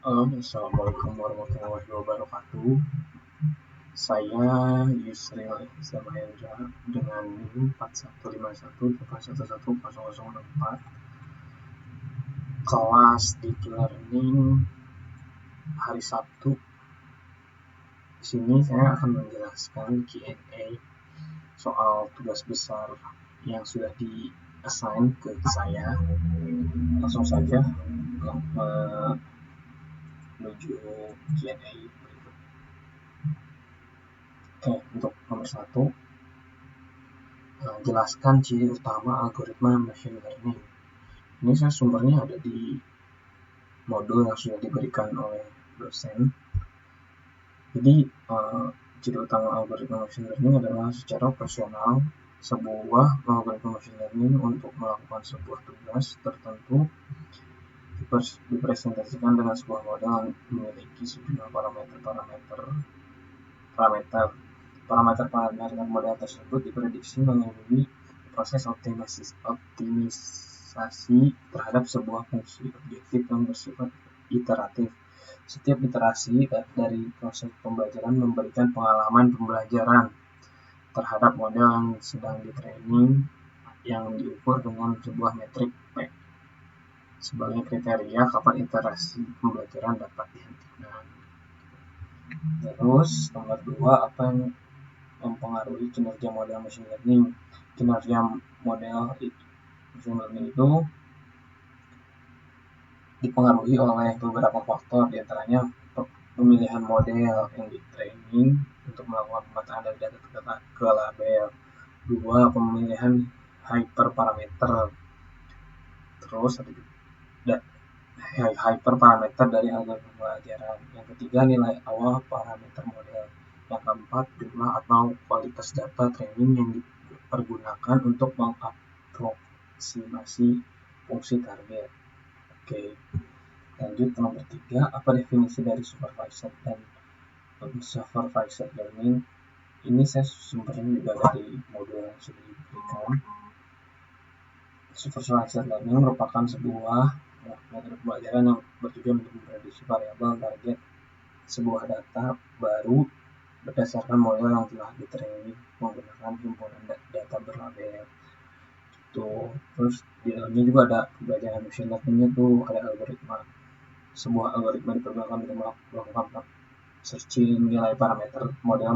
Halo, Assalamualaikum warahmatullahi wabarakatuh. Saya Yusril Zamahendra dengan NIM 4151.111004, kelas Deep Learning hari Sabtu. Di sini saya akan menjelaskan Q&A soal tugas besar yang sudah di-assign ke saya. Langsung saja menuju Q&A berikut. Oke, untuk nomor 1, jelaskan ciri utama algoritma machine learning. Ini saya sumbernya ada di modul yang sudah diberikan oleh dosen. Jadi ciri utama algoritma machine learning adalah secara operasional sebuah algoritma machine learning untuk melakukan sebuah tugas tertentu dipresentasikan dengan sebuah model yang memiliki sejumlah parameter model tersebut diprediksi melalui proses optimisasi terhadap sebuah fungsi objektif yang bersifat iteratif. Setiap iterasi dari proses pembelajaran memberikan pengalaman pembelajaran terhadap model yang sedang di-training yang diukur dengan sebuah metrik P sebagai kriteria kapan iterasi pembelajaran dapat dihentikan. Terus nomor 2, apa yang mempengaruhi kinerja model machine learning? Kinerja model machine learning itu dipengaruhi oleh beberapa faktor, diantaranya pemilihan model yang di-training untuk melakukan pemetaan dari data ke label. 2, pemilihan hyperparameter. Terus ada hyperparameter dari algoritma pembelajaran. Yang ketiga, nilai awal parameter model. Yang keempat, jumlah atau kualitas data training yang dipergunakan untuk mengaproksimasi fungsi target. Oke, lanjut ke nomor 3, apa definisi dari supervised dan unsupervised learning? Ini saya sumbernya juga dari modul yang sudah diberikan. Supervised learning merupakan sebuah metode pembelajaran yang bertujuan untuk memprediksi variabel target sebuah data baru berdasarkan model yang telah di-training menggunakan himpunan data berlabel. Terus di dalamnya juga ada pembelajaran machine learning-nya tuh ada algoritma. Sebuah algoritma dipergunakan untuk melakukan searching nilai parameter model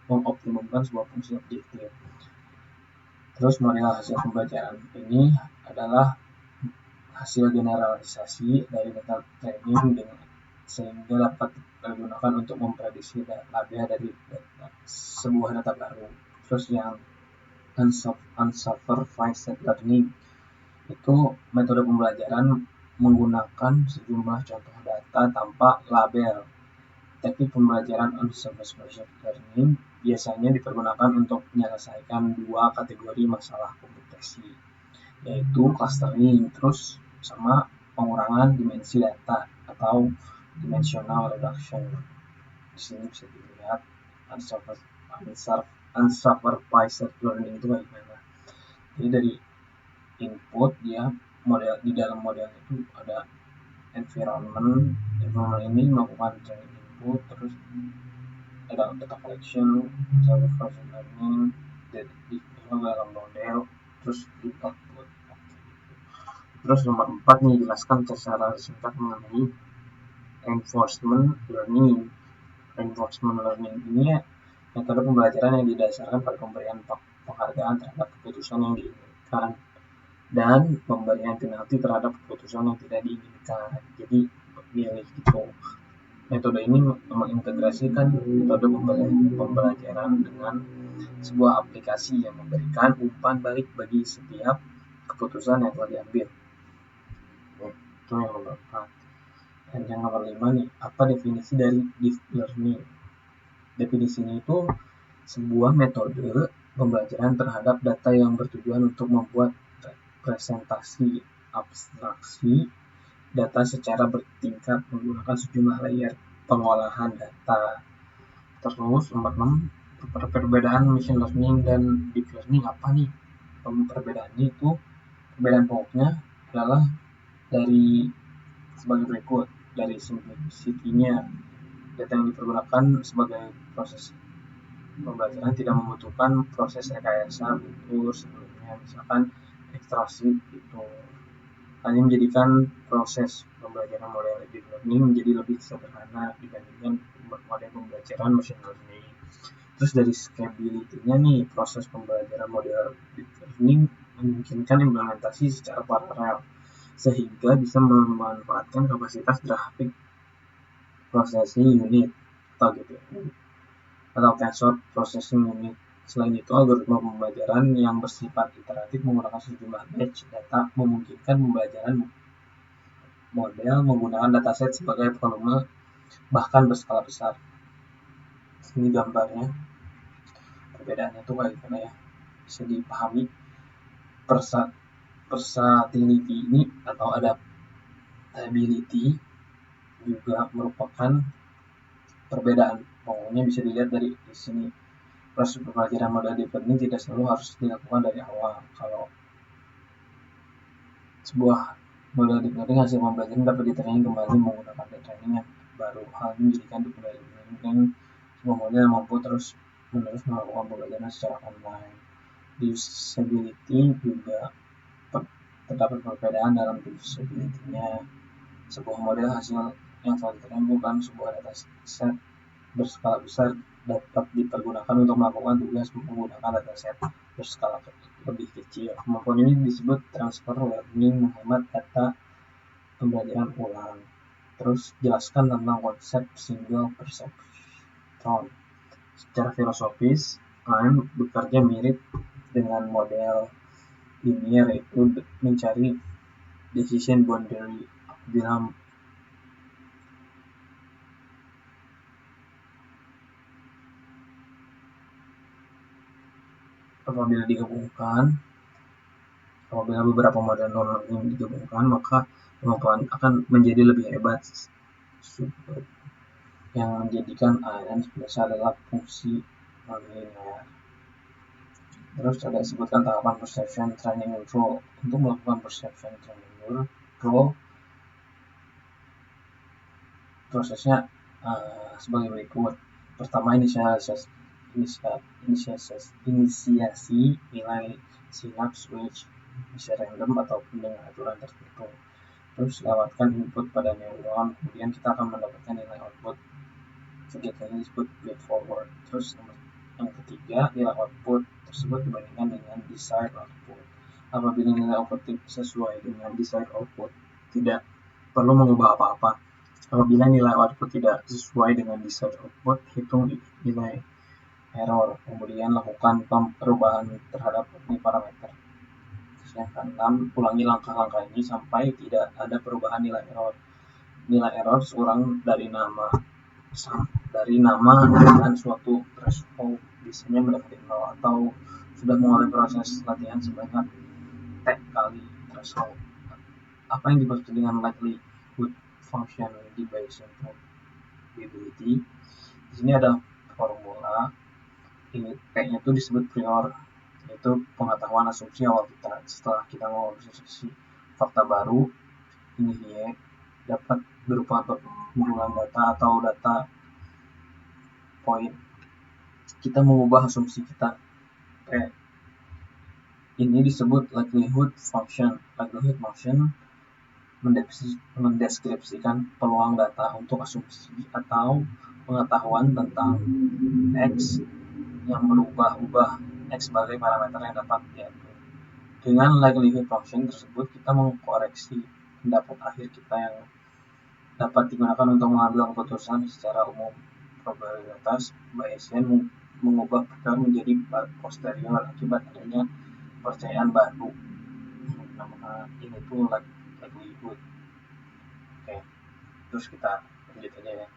mengoptimumkan sebuah fungsi objektif. Terus model hasil pembelajaran ini adalah hasil generalisasi dari data training sehingga dapat digunakan untuk memprediksi label dari sebuah data baru. Terus yang unsupervised learning itu metode pembelajaran menggunakan sejumlah contoh data tanpa label. Tapi pembelajaran unsupervised learning biasanya dipergunakan untuk menyelesaikan 2 kategori masalah komputasi, yaitu clustering terus sama pengurangan dimensi data atau dimensional reduction. Di sini bisa dilihat unsupervised learning itu bagaimana. Jadi dari input dia model di dalam model itu ada environment ini melakukan training input, terus ada data collection, supervised learning di dalam model, terus di output. Terus nomor 4 nih, jelaskan secara singkat mengenai reinforcement learning. Reinforcement learning ini metode pembelajaran yang didasarkan pada pemberian penghargaan terhadap keputusan yang diinginkan dan pemberian penalti terhadap keputusan yang tidak diinginkan. Jadi pilih gitu. Metode ini mengintegrasikan metode pembelajaran dengan sebuah aplikasi yang memberikan umpan balik bagi setiap keputusan yang telah diambil. Itu yang nomor 4. Dan yang nomor 5 nih, apa definisi dari deep learning? Definisinya itu sebuah metode pembelajaran terhadap data yang bertujuan untuk membuat presentasi abstraksi data secara bertingkat menggunakan sejumlah layer pengolahan data. Terus nomor 6, perbedaan machine learning dan deep learning apa nih? Perbedaannya itu, perbedaan pokoknya adalah dari sebagai berikut. dari simplicity-nya, data yang dipergunakan sebagai proses pembelajaran tidak membutuhkan proses rekayasa fitur sebelumnya, misalkan ekstraksi fitur, hanya menjadikan proses pembelajaran model deep learning menjadi lebih sederhana dibandingkan model pembelajaran machine learning. Terus dari scalability-nya nih, proses pembelajaran model deep learning memungkinkan implementasi secara paralel sehingga bisa memanfaatkan kapasitas grafik processing unit atau GPU atau tensor processing unit. Selain itu, algoritma pembelajaran yang bersifat iteratif menggunakan sejumlah batch data memungkinkan pembelajaran model menggunakan dataset sebagai volume bahkan berskala besar. Ini gambarnya, perbedaannya tuh kayak gimana ya, bisa dipahami. Versatility ini atau adaptability juga merupakan perbedaan. Pokoknya bisa dilihat dari sini. Proses pembelajaran model deep learning tidak selalu harus dilakukan dari awal. Kalau sebuah model deep learning hasil pembelajaran dapat ditraining kembali menggunakan data training yang baru. Hal ini menjadikan deep learning sebuah model yang mampu terus menerus melakukan pembelajaran secara online. Usability juga terdapat perbedaan dalam usability-nya. Sebuah model hasil yang telah ditrain bukan sebuah dataset berskala besar dapat dipergunakan untuk melakukan tugas menggunakan dataset berskala lebih kecil. Kemampuan ini disebut transfer learning, menghemat data pembelajaran ulang. Terus jelaskan tentang konsep single perceptron. Secara filosofis, kalian bekerja mirip dengan model linear, yaitu mencari decision boundary apabila beberapa model non-linear digabungkan, maka kemampuan akan menjadi lebih hebat. Yang menjadikan ANN biasa adalah fungsi non-linear. Terus ada sebutkan tahapan perception training rule. Untuk melakukan perception training rule, prosesnya sebagai berikut. Pertama, inisiasi nilai synapse switch, bisa random ataupun dengan aturan tertentu. Terus lewatkan input pada neuron, kemudian kita akan mendapatkan nilai output. Kegiatan ini disebut feed forward. Terus yang ketiga, nilai output tersebut dibandingkan dengan desired output. Apabila nilai output sesuai dengan desired output, tidak perlu mengubah apa-apa. Apabila nilai output tidak sesuai dengan desired output, hitung nilai error, kemudian lakukan perubahan terhadap ini parameter. Yang keenam, ulangi langkah-langkah ini sampai tidak ada perubahan nilai error. Nilai error sekurang dari nama dengan suatu threshold, biasanya mendekati 0 atau sudah mengalami proses latihan sebanyak T kali threshold. Apa yang dimaksud dengan likelihood function di Bayesian probability? Di sini ada formula. Ini P-nya itu disebut prior, yaitu pengetahuan asumsi awal kita. Setelah kita mengobservasi fakta baru, ini Y dapat berupa kumpulan data atau data point. Kita mengubah asumsi kita. P ini disebut likelihood function. Likelihood function mendeskripsikan peluang data untuk asumsi atau pengetahuan tentang X yang berubah-ubah X sebagai parameter yang dapat diatur. Dengan likelihood function tersebut, kita mengkoreksi pendapat akhir kita yang dapat digunakan untuk mengambil keputusan secara umum. Probabilitas Bayesian mengubah prior menjadi posterior akibat adanya kepercayaan baru. Nama ini tuh likelihood. Oke. Terus kita lanjut aja ya.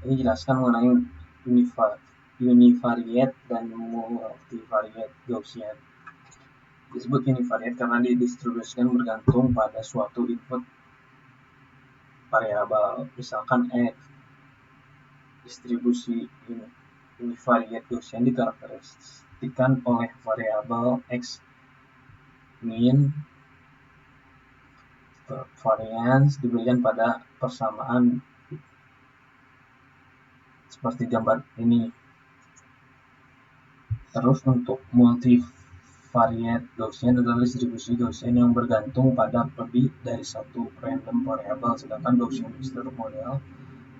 Ini jelaskan mengenai univariate dan multivariate Gaussian. Disebut univariate karena didistribusikan bergantung pada suatu input variabel, misalkan X. Distribusi univariate Gaussian dikarakteristikan oleh variabel X min variance diberikan pada persamaan seperti gambar ini. Terus untuk multivariate Gaussian adalah distribusi Gaussian yang bergantung pada lebih dari satu random variable, sedangkan Gaussian mixture model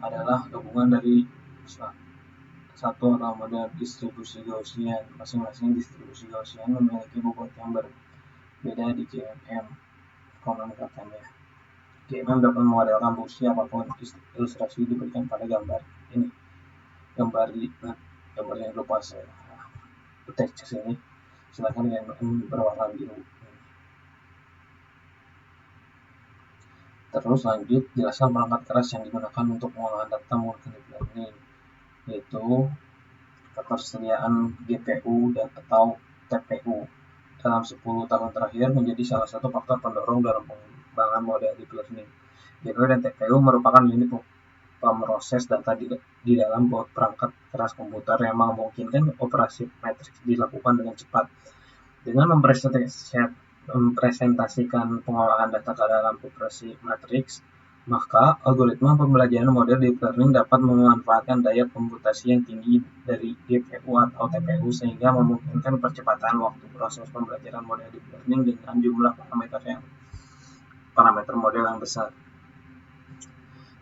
adalah gabungan dari satu atau model distribusi Gaussian. Masing-masing distribusi Gaussian memiliki bobot yang berbeda di GMM. Konon katanya GMM dapat memodelkan fungsi apapun. Ilustrasi diberikan pada gambar ini. Gambarnya lupa saya teks ini, sedangkan GMM berwarna biru. Terus lanjut, jelaskan perangkat keras yang digunakan untuk pengolahan data menggunakan deep learning, yaitu ketersediaan GPU atau TPU dalam 10 tahun terakhir menjadi salah satu faktor pendorong dalam pengembangan model deep learning. GPU dan TPU merupakan unit pemroses data di dalam perangkat keras komputer yang memungkinkan operasi matriks dilakukan dengan cepat. Dengan mempresentasikan pengolahan data ke dalam operasi matriks, maka algoritma pembelajaran model deep learning dapat memanfaatkan daya komputasi yang tinggi dari GPU atau TPU sehingga memungkinkan percepatan waktu proses pembelajaran model deep learning dengan jumlah parameter model yang besar.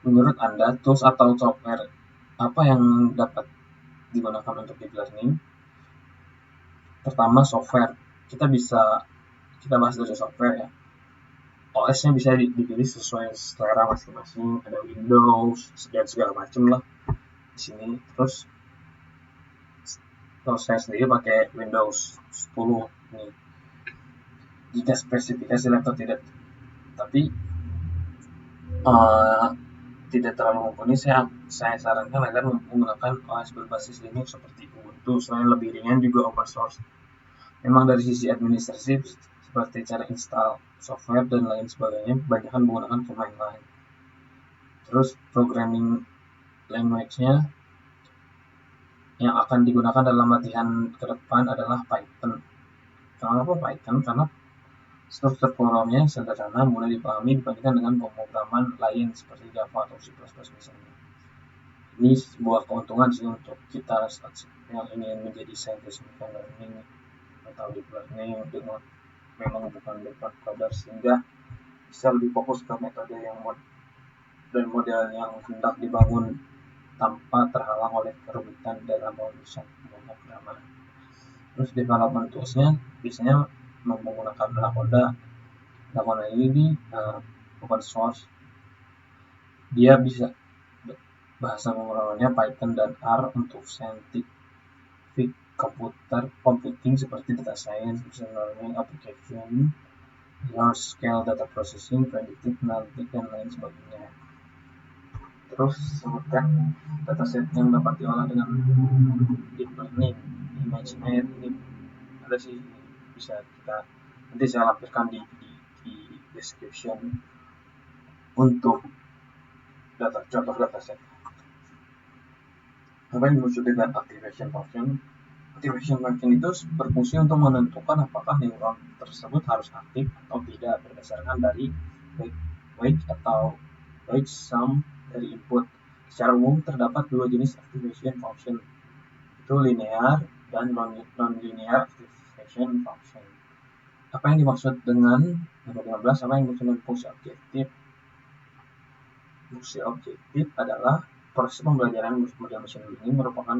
Menurut Anda, tools atau software apa yang dapat digunakan untuk deep learning? Pertama, software. Kita bahas dari software ya. OS-nya bisa dipilih sesuai selera masing-masing. Ada Windows dan segala macam lah di sini. Terus kalau saya sendiri pakai Windows 10 nih. Jika spesifikasi laptop tidak terlalu mumpuni, saya sarankan agar menggunakan OS berbasis Linux seperti Ubuntu. Selain lebih ringan, juga open source. Memang dari sisi administratif seperti cara install software dan lain sebagainya, kebanyakan menggunakan command line. Terus programming language-nya yang akan digunakan dalam latihan ke depan adalah Python. Kenapa Python? Karena struktur programnya sederhana, mudah dipahami dibandingkan dengan pemrograman lain seperti Java atau C++ misalnya. Ini sebuah keuntungan sih untuk kita yang ingin menjadi saintis machine learning atau deep learning dengan memang bukan background coder, sehingga bisa lebih fokus ke metode yang dan model yang hendak dibangun tanpa terhalang oleh kerumitan dalam penulisan pemrograman. Terus development tools-nya biasanya menggunakan Lakoda ini open source. Dia bisa bahasa pemrogramannya Python dan R untuk scientific computing seperti data science, machine learning application, large scale data processing, predictive analytics, dan lain sebagainya. Terus sebutkan dataset yang dapat diolah dengan deep learning, ImageNet. Ini ada sih, bisa kita nanti saya lampirkan di description untuk contoh dataset. Apa yang dimaksud dengan activation function? Activation function itu berfungsi untuk menentukan apakah neuron tersebut harus aktif atau tidak berdasarkan dari weight atau weight sum dari input. Secara umum terdapat dua jenis activation function, itu linear dan non-linear activation function. Apa yang dimaksud dengan nomor 15? Apa yang dimaksud dengan fungsi objektif? Fungsi objektif adalah proses pembelajaran model machine learning merupakan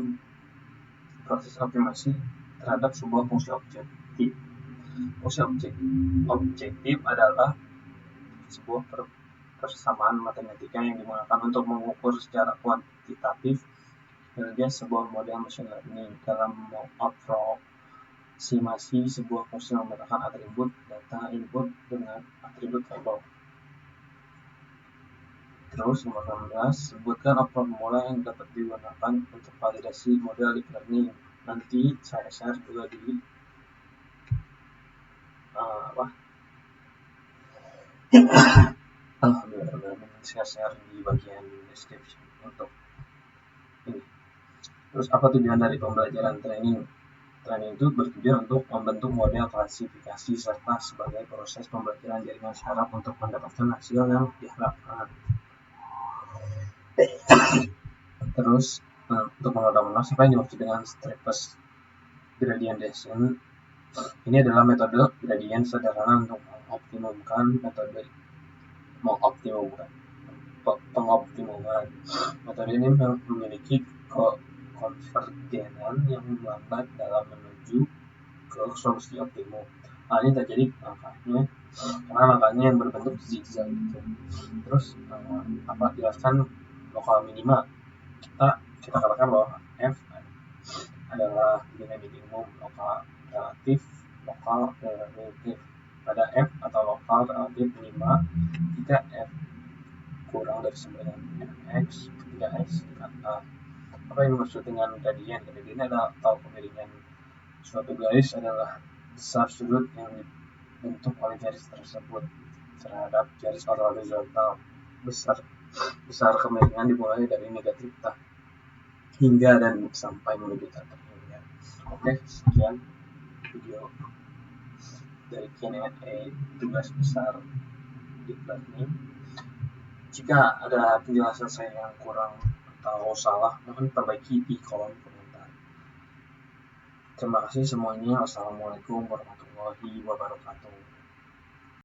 proses optimasi terhadap sebuah fungsi objektif. Fungsi objektif adalah sebuah persamaan matematika yang digunakan untuk mengukur secara kuantitatif kinerja sebuah model machine learning. Dalam mengaproksimasi sebuah fungsi memetakan atribut data input dengan atribut label. Terus nomor 16, sebutkan formula yang dapat digunakan untuk validasi model deep learning. Nanti saya share juga di Alhamdulillah, saya share di bagian description untuk ini. Terus apa tujuan dari pembelajaran training? Training itu bertujuan untuk membentuk model klasifikasi serta sebagai proses pembelajaran jaringan saraf untuk mendapatkan hasil yang diharapkan. Terus untuk mengenal siapa yang dimaksud dengan Strepes gradient descent, ini adalah metode gradient sederhana untuk pengoptimuman. Metode ini memiliki konvergenan yang lambat dalam menuju ke solusi optimum. Hal ini terjadi karena langkahnya yang berbentuk zigzag gitu. Terus jelaskan lokal minima. Kita katakan bahwa F adalah minimum lokal relatif, lokal relatif. Pada F atau lokal relatif minima, jika F kurang dari 9 X, 3X dikata. Apa yang dimaksud dengan gradient? Gradient adalah atau kemiringan suatu garis adalah besar sudut yang dibentuk oleh garis tersebut terhadap garis horizontal. Besar kemiringan dimulai dari negatif tak hingga dan sampai menuju tak terhingga. Oke, sekian video dari Q&A tugas besar deep learning. Jika ada penjelasan saya yang kurang atau salah, mohon perbaiki di kolom komentar. Terima kasih semuanya. Wassalamualaikum warahmatullahi wabarakatuh.